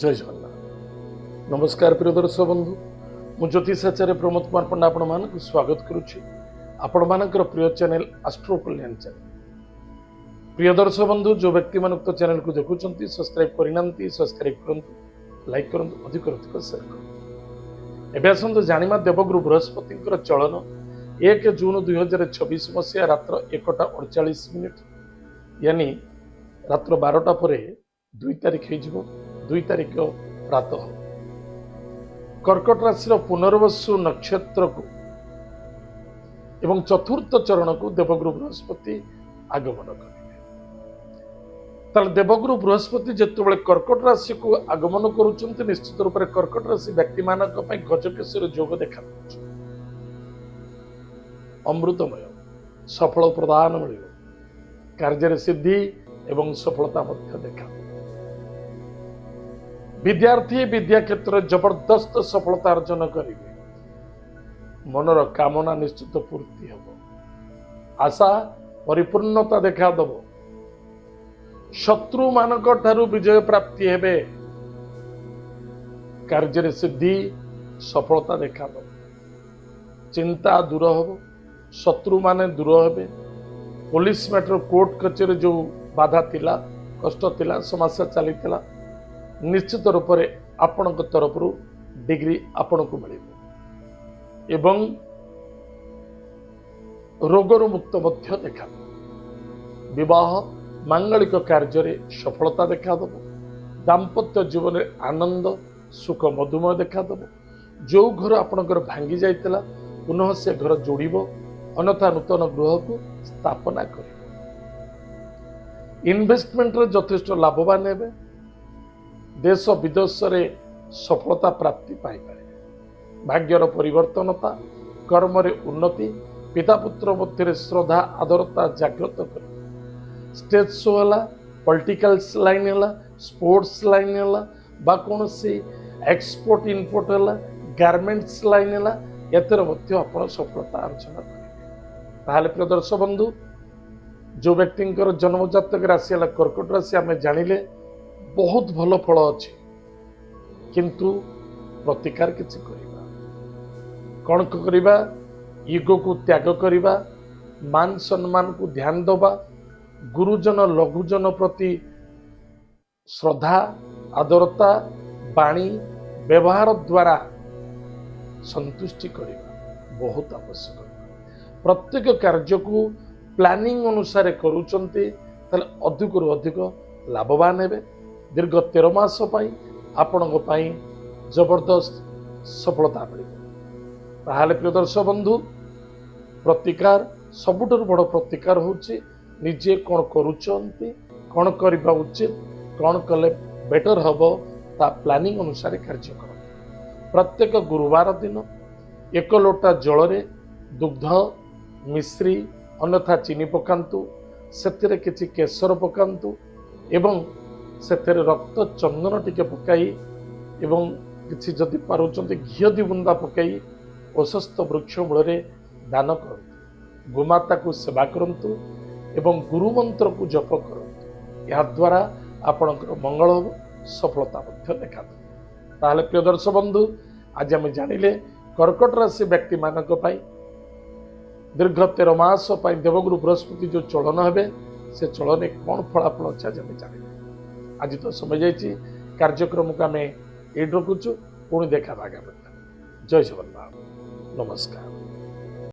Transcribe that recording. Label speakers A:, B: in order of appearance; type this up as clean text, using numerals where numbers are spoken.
A: जय जगन्नाथ। नमस्कार प्रिय दर्शक बंधु, मु ज्योतिषाचार्य प्रमोद कुमार पंडा आपण मानक स्वागत करुच्ची आपण मानकर प्रिय चैनल एस्ट्रो कल्याण चैनल। प्रिय दर्शक बंधु, जो व्यक्ति मान उक्त चैनल को देखुंत सब्सक्राइब करना सब्सक्राइब करंतु, लाइक करंतु, अधिक अधिक शेयर करंतु। एबे आसंतु जानिमा देवगुरु बृहस्पति चलन 1 जून 2026 मसीहा रात्र 1:48 यानी रात्र 12टा पर 2 तारीख हो 2 तारीख प्रातः कर्कट राशि पुनर्वसु नक्षत्र को एवं चतुर्थ चरण को देवगुरु बृहस्पति आगमन करेंगे। देवगुरु बृहस्पति जिते कर्कट राशि को आगमन करुँच निश्चित रूप से कर्कट राशि व्यक्ति मान गजकेशरी जोग देखा अमृतमय सफल प्रदान मिल कार्य सिद्धि एवं सफलता देखा। विद्यार्थी विद्या क्षेत्र जबरदस्त सफलता अर्जन करेंगे। मनर कामना निश्चित पूर्ति हम आशा परिपूर्णता देखा दब। शत्रु मानक ठारू विजय प्राप्ति हेबे। कार्य सिद्धि सफलता देखा दब। चिंता दूर हम, शत्रु माने दूर हेबे। पुलिस मैटर कोर्ट कचेरी जो बाधा थिला कष्ट थिला समस्या चली निश्चित रूप से आपण तरफ डिग्री आपण को मिल एवं रोगर मुक्त देखा। विवाह मांगलिक कार्य सफलता देखा दब। दाम्पत्य जीवन में आनंद सुख मधुमय देखा दब। जो घर आपणकर भांगी जाइतला पुनः से घर जोड़िब, अन्यथा नूतन गृह को स्थापना कर। इन्वेस्टमेंट रे यथेष्ट लाभवान हेबे। देश विदेश रे सफलता प्राप्ति पाई पारे। भाग्यर परिवर्तनता कर्म रे उन्नति पिता पुत्र मध्य श्रद्धा आदरता जागृत कर। स्टेज शो है, पॉलिटिकल लाइन है, स्पोर्ट्स लाइन है, बा कौन सी एक्सपोर्ट इनपोर्ट है, गारमेंट्स लाइन है, एतर मध्य आपण सफलता अर्जन करेंगे। ताहले प्रिय दर्शक बंधु, जो व्यक्ति जन्म जातक राशि है कर्कट राशि आम जानिले बहुत भल फल अच्छे, किंतु प्रतिकार किसी करिबा कौन करिबा? ईगो को त्याग करिबा, मान सम्मान को ध्यान दबा, गुरुजन लघुजन प्रति श्रद्धा आदरता वाणी व्यवहार द्वारा संतुष्टि करिबा बहुत आवश्यक। प्रत्येक कार्य को प्लानिंग अनुसार करूचंती ताले अधिक रु अधिक लाभवान हेबे। दीर्घ 13 मास आपण जबरदस्त सफलता मिल। प्रिय दर्शक बंधु, प्रतिकार सबुठ बड़ प्रतिकार होची निजे कौन करुचंती, कौन करबा उचित, कौन कले बेटर हबो ता प्लानिंग अनुसार कार्य कर। प्रत्येक गुरुवार दिन 1 लोटा जल रे दुग्ध मिश्री अन्यथा चीनी पकांतु, सेतिरे किछि केसर पकांतु एवं सेतेरे रक्त चंदन टिके पकाई एवं किछि जदि पारुचंती घी 2 बुंदा पकाई औषस्थ वृक्ष मूल दान करंतु। गोमाता को सेवा करंतु एवं गुरु मंत्र को जप करंतु। या द्वारा आपणकर मंगल हो, सफलता मध्य देखा। ताहले प्रिय दर्शक बंधु, आज आम जानिले कर्कट राशि व्यक्ति मानक पई दीर्घ 13 मास देवगुरु बृहस्पति जो चलन हेबे से चलन कौन फलाफल अच्छे आज आम जानिले। आज तो समय जाइए कार्यक्रम को आम ये रखुचु। पुणी देखा आगामी। जय जगन्नाथ। नमस्कार।